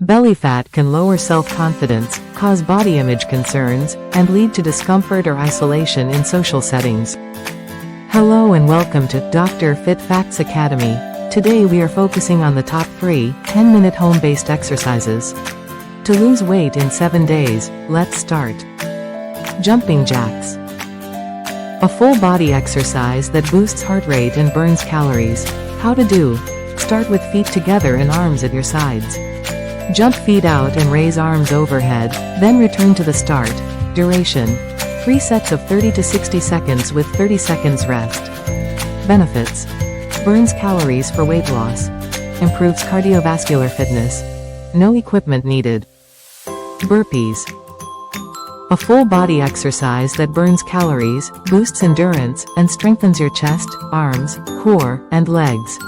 Belly fat can lower self-confidence, cause body image concerns, and lead to discomfort or isolation in social settings. Hello and welcome to Dr. Fit Facts Academy. Today we are focusing on the top 3 10-minute home-based exercises to lose weight in 7 days. Let's start. Jumping jacks. A full body exercise that boosts heart rate and burns calories. How to do. Start with feet together and arms at your sides. Jump feet out and raise arms overhead, then return to the start. Duration. 3 sets of 30 to 60 seconds with 30 seconds rest. Benefits. Burns calories for weight loss. Improves cardiovascular fitness. No equipment needed. Burpees. A full body exercise that burns calories, boosts endurance, and strengthens your chest, arms, core, and legs.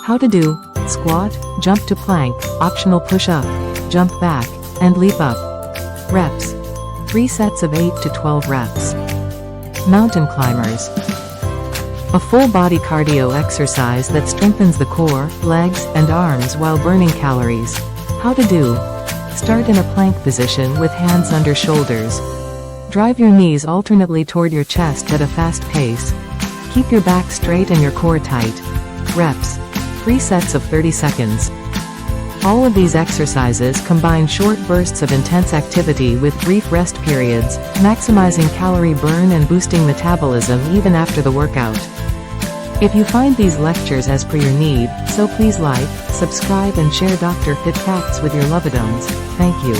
How to do. Squat, jump to plank, optional push-up, jump back, and leap up. Reps. 3 sets of 8 to 12 reps. Mountain climbers. A full body cardio exercise that strengthens the core, legs, and arms while burning calories. How to do. Start in a plank position with hands under shoulders. Drive your knees alternately toward your chest at a fast pace. Keep your back straight and your core tight. Reps. 3 sets of 30 seconds. All of these exercises combine short bursts of intense activity with brief rest periods, maximizing calorie burn and boosting metabolism even after the workout. If you find these lectures as per your need, so please like, subscribe and share Dr. Fit Facts with your loved ones. Thank you.